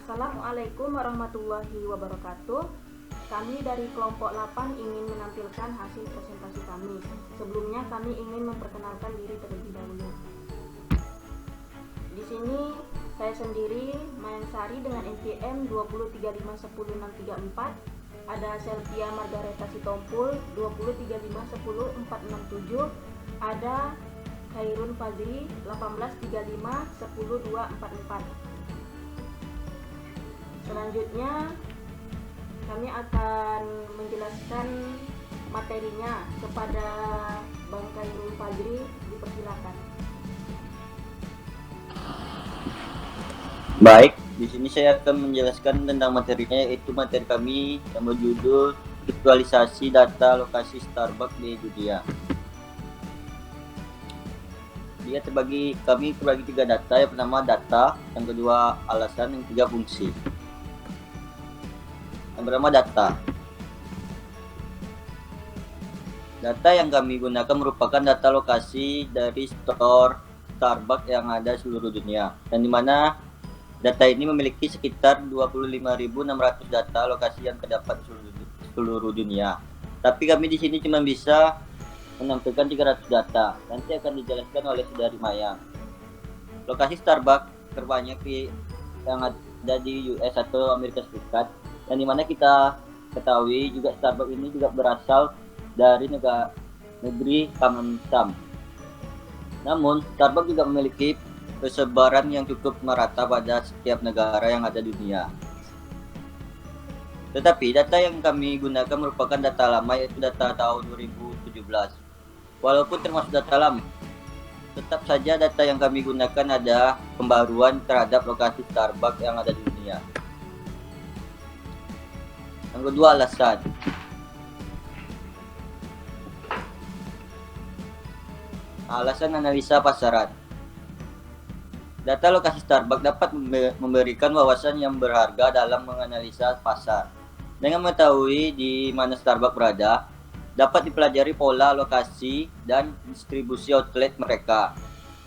Assalamualaikum warahmatullahi wabarakatuh. Kami dari kelompok 8 ingin menampilkan hasil presentasi kami. Sebelumnya kami ingin memperkenalkan diri terlebih dahulu. Di sini saya sendiri, Mayansari dengan NPM 203510634. Ada Selvia Margareta Sitompul 203510467. Ada Khairun Fazri 183510244. Selanjutnya kami akan menjelaskan materinya kepada Bang Khairul Fazri, dipersilakan. Baik, di sini saya akan menjelaskan tentang materinya, yaitu materi kami yang berjudul visualisasi data lokasi Starbucks di dunia. Dia kami terbagi 3 data. Yang pertama data, yang kedua alasan, yang ketiga fungsi. Yang pertama data. Data yang kami gunakan merupakan data lokasi dari store Starbucks yang ada seluruh dunia, dan dimana data ini memiliki sekitar 25.600 data lokasi yang terdapat seluruh dunia. Tapi kami di sini cuma bisa menampilkan 300 data. Nanti akan dijelaskan oleh Saudari Maya. Lokasi Starbucks terbanyak yang ada di US atau Amerika Serikat, dan dimana kita ketahui juga Starbucks ini juga berasal dari negeri Paman Sam. Namun Starbucks juga memiliki persebaran yang cukup merata pada setiap negara yang ada di dunia. Tetapi data yang kami gunakan merupakan data lama, yaitu data tahun 2017. Walaupun termasuk data lama, tetap saja data yang kami gunakan ada pembaruan terhadap lokasi Starbucks yang ada di dunia. Yang kedua, alasan. Alasan analisa pasaran. Data lokasi Starbucks dapat memberikan wawasan yang berharga dalam menganalisa pasar. Dengan mengetahui di mana Starbucks berada, dapat dipelajari pola, lokasi, dan distribusi outlet mereka.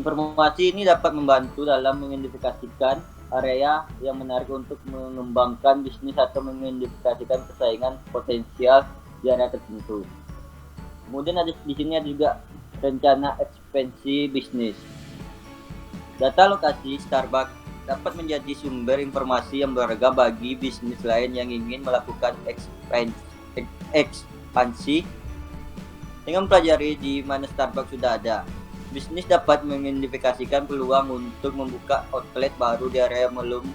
Informasi ini dapat membantu dalam mengidentifikasikan area yang menarik untuk mengembangkan bisnis atau mengidentifikasikan persaingan potensial di area tertentu. Kemudian di sini ada juga rencana ekspansi bisnis. Data lokasi Starbucks dapat menjadi sumber informasi yang berharga bagi bisnis lain yang ingin melakukan ekspansi. Dengan mempelajari di mana Starbucks sudah ada, bisnis dapat mengidentifikasikan peluang untuk membuka outlet baru di area yang belum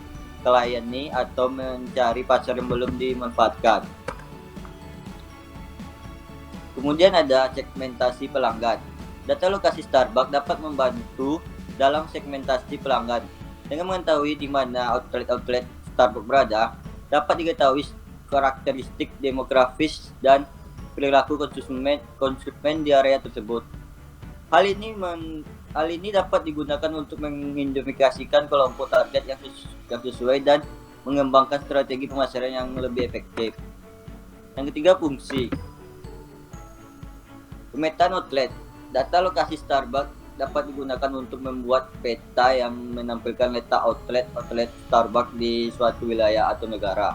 terlayani atau mencari pasar yang belum dimanfaatkan. Kemudian ada segmentasi pelanggan. Data lokasi Starbucks dapat membantu dalam segmentasi pelanggan. Dengan mengetahui di mana outlet Starbucks berada, dapat diketahui karakteristik demografis dan perilaku konsumen di area tersebut. Hal ini dapat digunakan untuk mengidentifikasikan kelompok target yang sesuai dan mengembangkan strategi pemasaran yang lebih efektif. Yang ketiga, fungsi. Pemetaan outlet. Data lokasi Starbucks dapat digunakan untuk membuat peta yang menampilkan letak outlet Starbucks di suatu wilayah atau negara.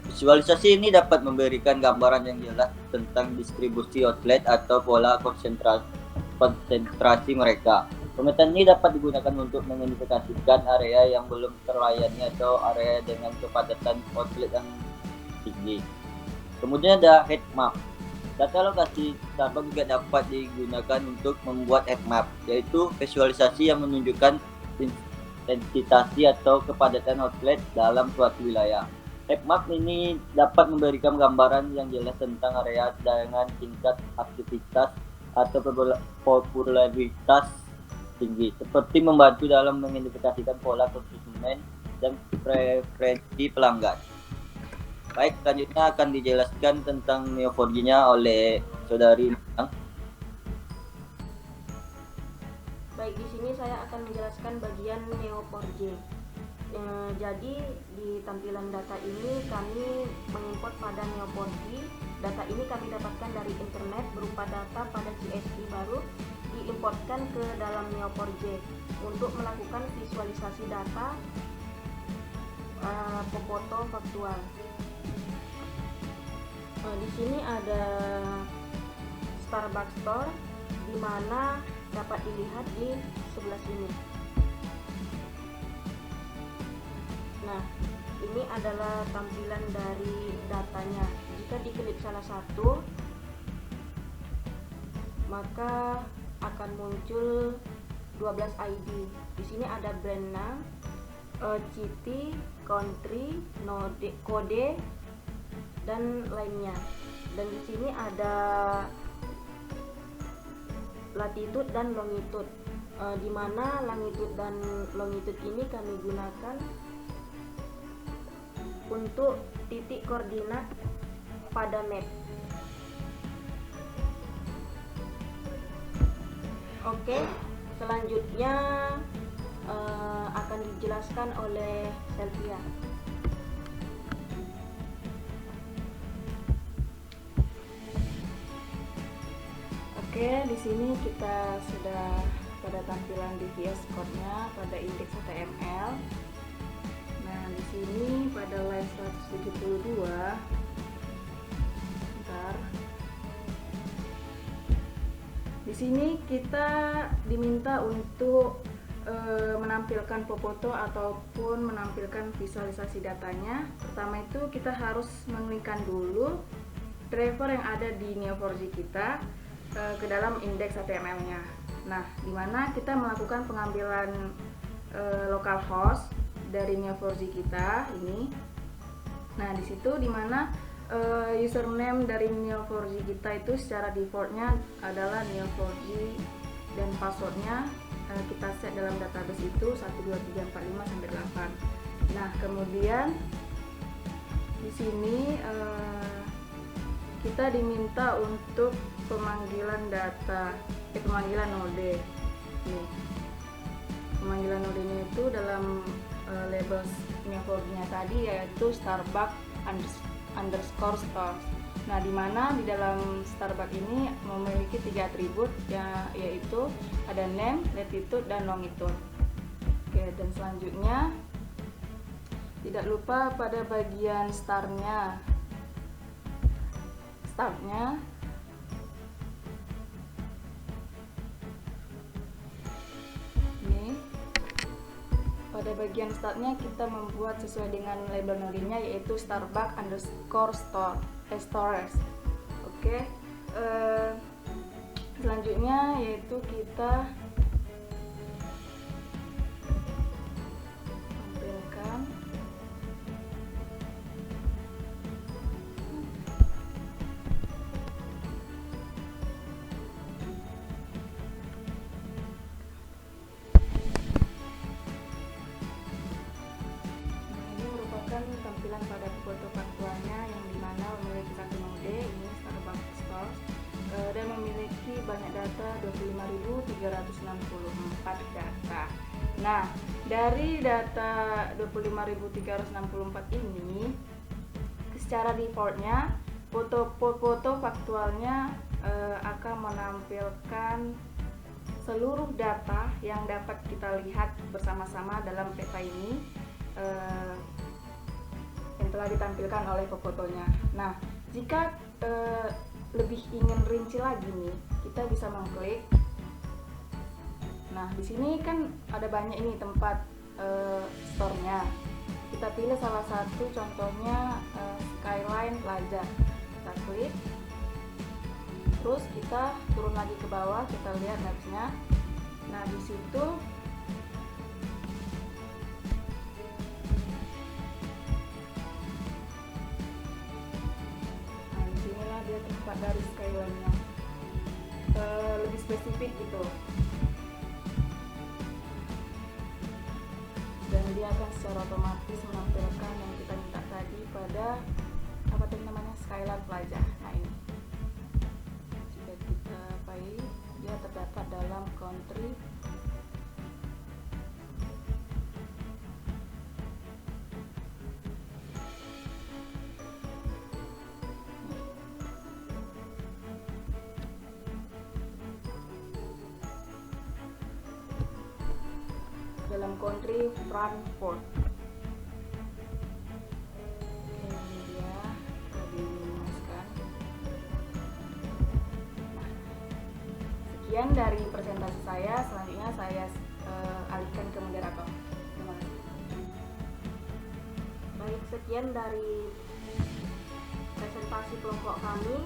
Visualisasi ini dapat memberikan gambaran yang jelas tentang distribusi outlet atau pola konsentrasi mereka. Pemetaan ini dapat digunakan untuk mengidentifikasikan area yang belum terlayani atau area dengan kepadatan outlet yang tinggi. Kemudian ada heat map. Data lokasi Starbucks juga dapat digunakan untuk membuat heat map, yaitu visualisasi yang menunjukkan intensitas atau kepadatan outlet dalam suatu wilayah. Heat map ini dapat memberikan gambaran yang jelas tentang area dengan tingkat aktivitas atau popularitas tinggi, seperti membantu dalam mengidentifikasikan pola konsumen dan preferensi pelanggan. Baik, selanjutnya akan dijelaskan tentang Neo4j-nya oleh Saudari Mang. Baik, di sini saya akan menjelaskan bagian Neo4j. Jadi di tampilan data ini kami mengimport pada Neo4j. Data ini kami dapatkan dari internet berupa data pada CSV baru diimportkan ke dalam Neo4j. Untuk melakukan visualisasi data foto faktual. Di sini ada Starbucks Store, di mana dapat dilihat di sebelah sini. Nah, ini adalah tampilan dari datanya. Jika diklik salah satu, maka akan muncul 12 ID. Di sini ada brandnya, city, country, kode, dan lainnya. Dan di sini ada latitude dan longitude, di mana latitude dan longitude ini kami gunakan untuk titik koordinat pada map. Oke, selanjutnya akan dijelaskan oleh Selvia. Oke, di sini kita sudah pada tampilan di VS Code-nya pada indeks HTML. Nah, di sini pada line 172, bentar. Di sini kita diminta untuk menampilkan foto ataupun menampilkan visualisasi datanya. Pertama itu kita harus mengelikkan dulu driver yang ada di Neo4j kita ke dalam indeks HTML-nya. Nah, di mana kita melakukan pengambilan localhost dari Neo4j kita ini. Nah, di situ di mana username dari Neo4j kita itu secara defaultnya adalah Neo4j, dan passwordnya kita set dalam database itu 12345-8. Nah, kemudian di sini kita diminta untuk pemanggilan data, pemanggilan node. Nih, pemanggilan nodenya itu dalam label Neo4j-nya tadi yaitu Starbucks underscore store. Nah, di mana di dalam Starbucks ini memiliki 3 atribut, yaitu ada name, latitude, dan longitude. Oke, dan selanjutnya tidak lupa pada bagian startnya ini. Pada bagian startnya kita membuat sesuai dengan label nodenya, yaitu Starbucks underscore stores. Oke, selanjutnya yaitu kita tampilkan tampilan pada foto faktualnya, yang dimana memiliki satu node, ini Starbucks Store, dan memiliki banyak data 25.364 data. Nah, dari data 25.364 ini, secara defaultnya foto faktualnya akan menampilkan seluruh data yang dapat kita lihat bersama-sama dalam peta ini, yang telah ditampilkan oleh fotonya. Nah, jika lebih ingin rinci lagi nih, kita bisa mengklik. Nah, di sini kan ada banyak ini tempat store-nya. Kita pilih salah satu, contohnya Skyline Plaza. Kita klik. Terus kita turun lagi ke bawah, kita lihat maps-nya. Nah, di situ tempat dari Skyline-nya lebih spesifik gitu, dan dia akan secara otomatis menampilkan yang kita minta tadi pada apa tadi namanya, Skyline Plaza. Nah, ini jika kita pilih, dia terdapat dalam country Frankfurt. sekian dari presentasi saya. Selanjutnya saya alihkan ke moderator. Terima kasih. Baik, sekian dari presentasi kelompok kami.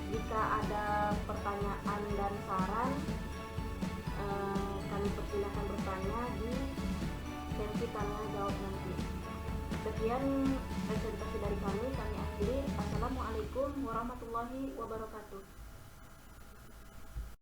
Jika ada pertanyaan dan saran, kami persilahkan bertanya di sesi tanya jawab nanti. Sekian presentasi dari kami akhiri. Assalamualaikum warahmatullahi wabarakatuh.